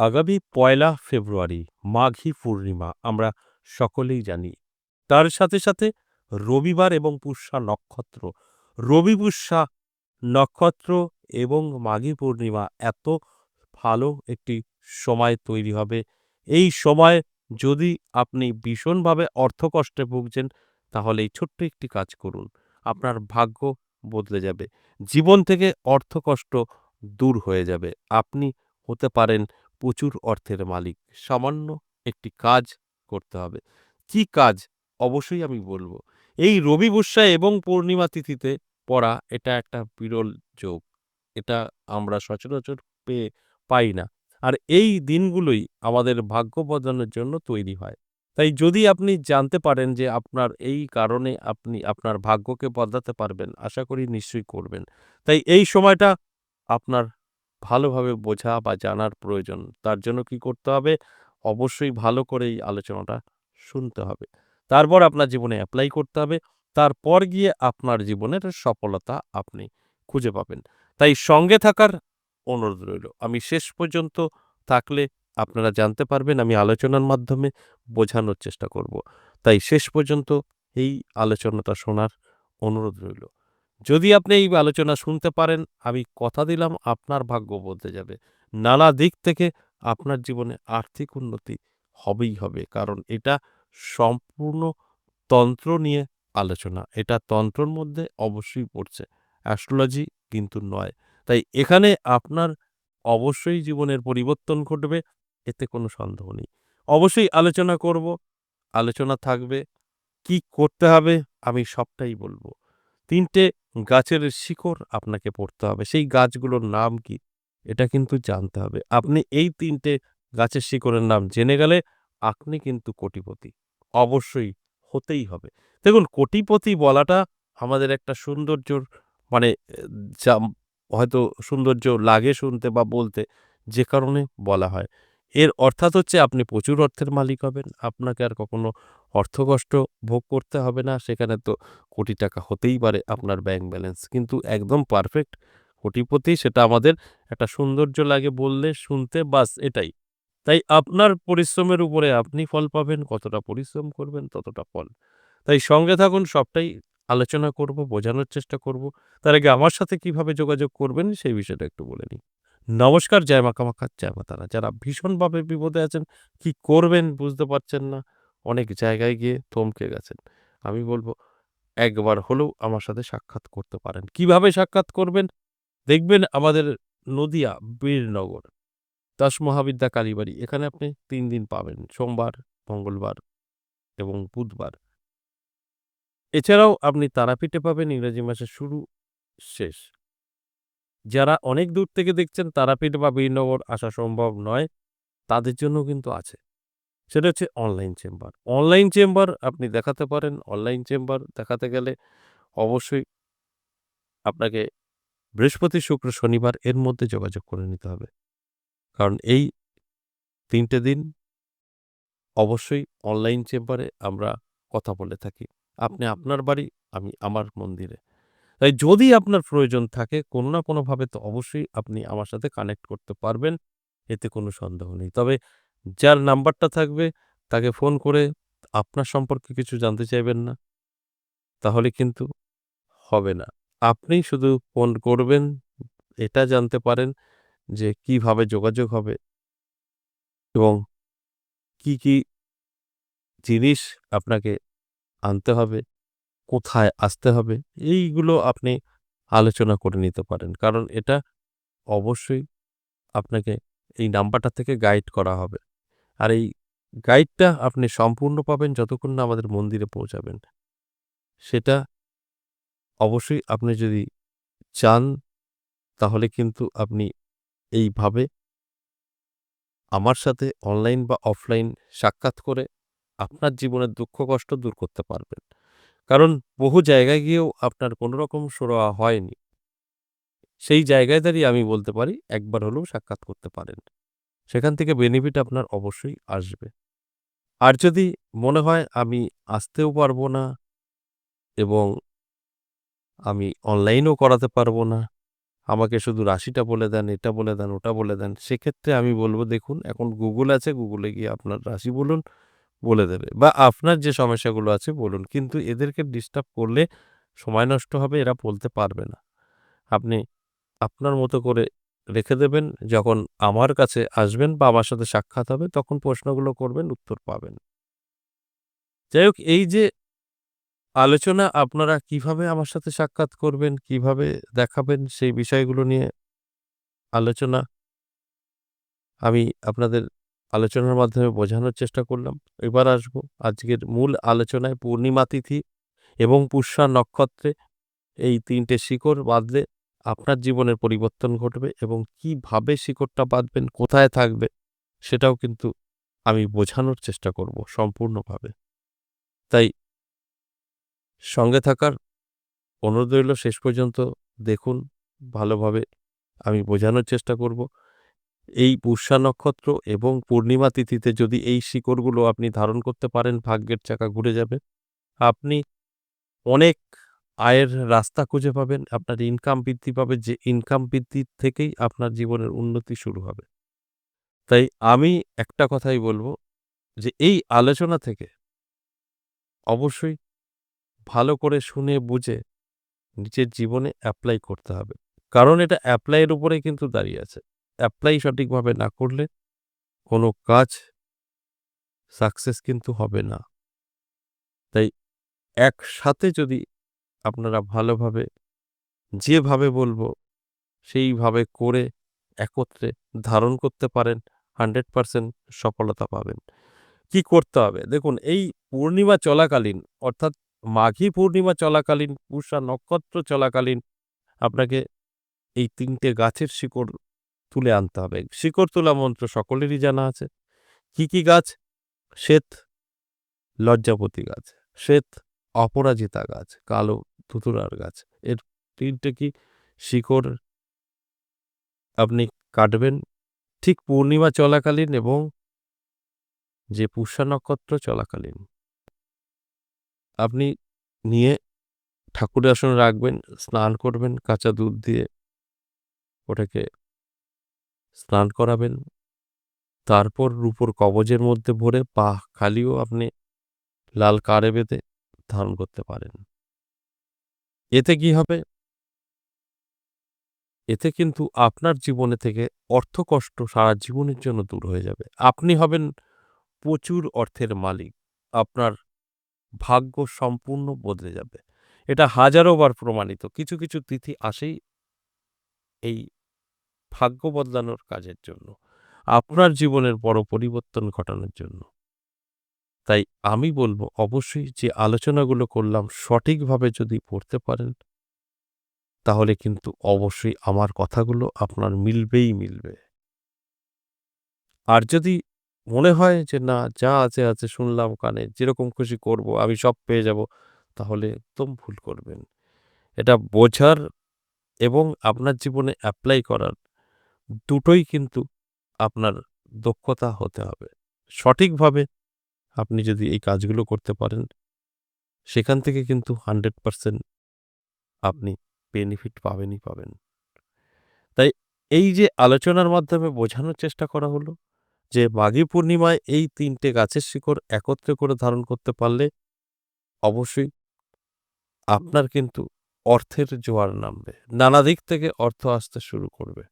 আগামী ১লা ফেব্রুয়ারি মাঘী পূর্ণিমা আমরা সকলেই জানি। তার সাথে, সাথে রবিবার এবং পুষ্যা নক্ষত্র। রবি পুষ্যা নক্ষত্র এবং মাঘী পূর্ণিমা এত ভালো একটি সময় তৈরি হবে। এই সময় যদি আপনি ভীষণভাবে অর্থকষ্টে ভুগছেন, তাহলে এই ছোট্ট একটি কাজ করুন। আপনার ভাগ্য বদলে যাবে। জীবন থেকে অর্থকষ্ট দূর হয়ে যাবে। আপনি হতে পারেন প্রচুর অর্থের মালিক। সামান্য একটি কাজ করতে হবে। কি কাজ? অবশ্যই আমি বলব। এই রবি বুস্সা এবং পূর্ণিমা তিথিতে পড়া এটা একটা বিরল যোগ। এটা আমরা সচরাচর পাই না। আর এই দিনগুলোই আমাদের ভাগ্য বদলানোর জন্য তৈরি হয়। তাই যদি আপনি জানতে পারেন যে আপনার এই কারণে আপনি আপনার ভাগ্যকে বদলাতে পারবেন, আশা করি নিশ্চয়ই করবেন। তাই এই সময়টা আপনার ভালোভাবে বোঝা বা জানার প্রয়োজন। তার জন্য কি করতে হবে? অবশ্যই ভালো করে এই আলোচনাটা শুনতে হবে। তারপর আপনার জীবনে এপ্লাই করতে হবে। তারপর গিয়ে আপনার জীবনের সফলতা আপনি খুঁজে পাবেন। তাই সঙ্গে থাকার অনুরোধ রইল। আমি শেষ পর্যন্ত থাকলে আপনারা জানতে পারবেন আমি আলোচনার মাধ্যমে বোঝানোর চেষ্টা করব। তাই শেষ পর্যন্ত এই আলোচনাটা শোনার অনুরোধ রইল। যদি আপনি এই আলোচনা শুনতে পারেন, আমি কথা দিলাম আপনার ভাগ্য বদলে যাবে। নানা দিক থেকে আপনার জীবনে আর্থিক উন্নতি হবেই হবে। কারণ এটা সম্পূর্ণ তন্ত্র নিয়ে আলোচনা। এটা তন্ত্রর মধ্যে অবশ্যই পড়ছে। অ্যাস্ট্রোলজি কিন্তু নয়। তাই এখানে আপনার অবশ্যই জীবনের পরিবর্তন ঘটবে। এতে কোনো সন্দেহ নেই। অবশ্যই আলোচনা করব, আলোচনা থাকবে। কি করতে হবে আমি সবটাই বলব। ৩ টে গাছের শিকড় আপনাকে পড়তে হবে। সেই গাছগুলোর নাম কি? এটা কিন্তু জানতে হবে। আপনি এই ৩ টে গাছের শিকড়ের নাম জেনে গেলে আপনি কিন্তু কোটিপতি। অবশ্যই হতেই হবে। দেখুন কোটিপতি বলাটা আমাদের একটা সৌন্দর্যর মানে যা হয়তো সৌন্দর্য লাগে শুনতে বা বলতে যে কারণে বলা হয়। এর অর্থাৎ হচ্ছে আপনি প্রচুর অর্থের মালিক হবেন। আপনাকে আর কখনো অর্থকষ্ট ভোগ করতে হবে না। সেখানে তো কোটি টাকা হতেই পারে আপনার ব্যাংক ব্যালেন্স। কিন্তু একদম পারফেক্ট কোটিপতি সেটা আমাদের একটা সৌন্দর্য লাগে বললে, শুনতে বাস এটাই। তাই আপনার পরিশ্রমের উপরে আপনি ফল পাবেন। কতটা পরিশ্রম করবেন ততটা ফল। তাই সঙ্গে থাকুন সবটাই আলোচনা করব, বোঝানোর চেষ্টা করব। তার আগে আমার সাথে কিভাবে যোগাযোগ করবেন সেই বিষয়টা একটু বলে নিই। নমস্কার, জয় মা কামাখ্যা, জয় মা তারা। যারা ভীষণভাবে বিপদে আছেন, কি করবেন বুঝতে পারছেন না, অনেক জায়গায় গিয়ে থমকে গেছেন। আমি বলব একবার হলেও আমার সাথে সাক্ষাৎ করতে পারেন। কিভাবে সাক্ষাৎ করবেন? দেখবেন আমাদের নদিয়া বীরনগর দাস মহাবিদ্যা কালীবাড়ি এখানে আপনি ৩ দিন পাবেন। সোমবার, মঙ্গলবার এবং বুধবার। এছাড়াও আপনি তারাপীঠে পাবেন ইংরেজি মাসের শুরু, শেষ। যারা অনেক দূর থেকে দেখছেন তারাপীঠ বা বীরনগর আসা সম্ভব নয়, তাদের জন্যও কিন্তু আছে। সেটা হচ্ছে অনলাইন চেম্বার। অনলাইন চেম্বার আপনি দেখাতে পারেন। অনলাইন চেম্বার দেখাতে গেলে অবশ্যই আপনাকে বৃহস্পতি, শুক্র, শনিবার এর মধ্যে যোগাযোগ করে নিতে হবে। কারণ এই ৩ টে দিন অবশ্যই অনলাইন চেম্বারে আমরা কথা বলে থাকি। আপনি আপনার বাড়ি, আমি আমার মন্দিরে। তাই যদি আপনার প্রয়োজন থাকে কোনো না কোনোভাবে তো অবশ্যই আপনি আমার সাথে কানেক্ট করতে পারবেন। এতে কোনো সন্দেহ নেই। তবে যার নাম্বারটা থাকবে তাকে ফোন করে আপনার সম্পর্কে কিছু জানতে চাইবেন না। তাহলে কিন্তু হবে না। আপনি শুধু ফোন করবেন, এটা জানতে পারেন যে কিভাবে যোগাযোগ হবে এবং কি জিনিস আপনাকে আনতে হবে, কোথায় আসতে হবে, এইগুলো আপনি আলোচনা করে নিতে পারেন। কারণ এটা অবশ্যই আপনাকে এই নাম্বারটা থেকে গাইড করা হবে। আর এই গাইডটা আপনি সম্পূর্ণ পাবেন যতক্ষণ না আমাদের মন্দিরে পৌঁছাবেন। সেটা অবশ্যই আপনি যদি চান তাহলে কিন্তু আপনি এইভাবে আমার সাথে অনলাইন বা অফলাইন সাক্ষাৎ করে আপনার জীবনের দুঃখ কষ্ট দূর করতে পারবেন। কারণ বহু জায়গায় গিয়েও আপনার কোনো রকম সুরাহা হয়নি। সেই জায়গায় দাঁড়িয়ে আমি বলতে পারি একবার হলেও সাক্ষাৎ করতে পারেন। সেখান থেকে বেনিফিট আপনার অবশ্যই আসবে। আর যদি মনে হয় আমি আসতেও পারবো না এবং আমি অনলাইনেও করাতে পারবো না, আমাকে শুধু রাশিটা বলে দেন, এটা বলে দেন, ওটা বলে দেন। সেক্ষেত্রে আমি বলব দেখুন এখন গুগল আছে, গুগলে গিয়ে আপনার রাশি বলুন, বলে দেবে বা আপনার যে সমস্যাগুলো আছে বলুন। কিন্তু এদেরকে ডিস্টার্ব করলে সময় নষ্ট হবে, এরা বলতে পারবে না। আপনি আপনার মতো করে রেখে দেবেন। যখন আমার কাছে আসবেন বা আমার সাথে সাক্ষাৎ হবে তখন প্রশ্নগুলো করবেন, উত্তর পাবেন। যাই হোক এই যে আলোচনা আপনারা কিভাবে আমার সাথে সাক্ষাৎ করবেন, কিভাবে দেখাবেন সেই বিষয়গুলো নিয়ে আলোচনা আমি আপনাদের আলোচনার মাধ্যমে বোঝানোর চেষ্টা করলাম। এবার আসবো আজকের মূল আলোচনায় পূর্ণিমা তিথি এবং পুষ্যা নক্ষত্রে এই ৩ টে শিকড় বাঁধলে আপনার জীবনের পরিবর্তন ঘটবে এবং কিভাবে শিকড়টা বাঁধবেন, কোথায় থাকবে সেটাও কিন্তু আমি বোঝানোর চেষ্টা করব সম্পূর্ণভাবে। তাই সঙ্গে থাকার অনুরোধ রইল শেষ পর্যন্ত দেখুন ভালোভাবে আমি বোঝানোর চেষ্টা করব। এই পুষ্যা নক্ষত্র এবং পূর্ণিমা তিথিতে যদি এই শিকড়গুলো আপনি ধারণ করতে পারেন ভাগ্যের চাকা ঘুরে যাবে। আপনি অনেক আয়ের রাস্তা খুঁজে পাবেন। আপনার ইনকাম বৃদ্ধি পাবে যে ইনকাম বৃদ্ধির থেকেই আপনার জীবনের উন্নতি শুরু হবে। তাই আমি একটা কথাই বলব যে এই আলোচনা থেকে অবশ্যই ভালো করে শুনে বুঝে নিজের জীবনে এপ্লাই করতে হবে। কারণ এটা এপ্লাই এর উপরেই কিন্তু দাঁড়িয়ে আছে। এপ্লাই সঠিকভাবে না করলে কোনো কাজ সাকসেস কিন্তু হবে না। তাই একসাথে যদি আপনারা ভালোভাবে যেভাবে বলব সেইভাবে করে একত্রে ধারণ করতে পারেন 100% সফলতা পাবেন। কি করতে হবে? দেখুন এই পূর্ণিমা চলাকালীন অর্থাৎ মাঘী পূর্ণিমা চলাকালীন, পুষা নক্ষত্র চলাকালীন আপনাকে এই ৩ টে গাছের শিকড় তুলে আনতে হবে। শিকড় তোলা মন্ত্র সকলেরই জানা আছে। কি, কি গাছ? শ্বেত লজ্জাপতি গাছ, শ্বেত অপরাজিতা গাছ, কালো ধুতুরার গাছ। এর ৩ টে কি শিকড় আপনি কাটবেন ঠিক পূর্ণিমা চলাকালীন এবং যে পুষ্যা নক্ষত্র চলাকালীন। আপনি নিয়ে ঠাকুরের আসনে রাখবেন, স্নান করবেন কাঁচা দুধ দিয়ে ওটাকে স্নান করাবেন। তারপর রূপোর কবজের মধ্যে ভরে পা খালিও আপনি লাল কারে বেঁধে ধারণ করতে পারেন। এতে কি হবে? এতে কিন্তু আপনার জীবনে থেকে অর্থকষ্ট সারা জীবনের জন্য দূর হয়ে যাবে। আপনি হবেন প্রচুর অর্থের মালিক। আপনার ভাগ্য সম্পূর্ণ বদলে যাবে। এটা হাজারো বার প্রমাণিত। কিছু, কিছু তিথি আসেই এই ভাগ্য বদলানোর কাজের জন্য। আপনার জীবনের বড় পরিবর্তন ঘটানোর জন্য। তাই আমি বলব অবশ্যই যে আলোচনাগুলো করলাম সঠিকভাবে যদি পড়তে পারেন, তাহলে কিন্তু অবশ্যই আমার কথাগুলো আপনার মিলবেই মিলবে। আর যদি মনে হয় যে না যা আছে, আছে শুনলাম কানে যেরকম খুশি করব, আমি সব পেয়ে যাব, তাহলে একদম ভুল করবেন। এটা বোঝার এবং আপনার জীবনে এপ্লাই করার দুটোই কিন্তু আপনার দক্ষতা হতে হবে। সঠিকভাবে আপনি যদি এই কাজগুলো করতে পারেন, সেখান থেকে কিন্তু 100% আপনি বেনিফিট পাবেনই পাবেন। তাই এই যে আলোচনার মাধ্যমে বোঝানোর চেষ্টা করা হলো যে মাঘী পূর্ণিমায় এই ৩ টে গাছের শিকড় একত্রে করে ধারণ করতে পারলে অবশ্যই আপনার কিন্তু অর্থের জোয়ার নামবে। নানা দিক থেকে অর্থ আসতে শুরু করবে।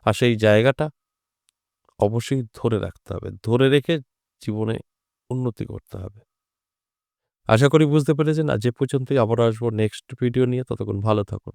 আর সেই জায়গাটা অবশ্যই ধরে রাখতে হবে। ধরে রেখে জীবনে উন্নতি করতে হবে। আশা করি বুঝতে পেরেছেন। আজ এ পর্যন্তই। আবারও আসবো নেক্সট ভিডিও নিয়ে। ততক্ষণ ভালো থাকুন।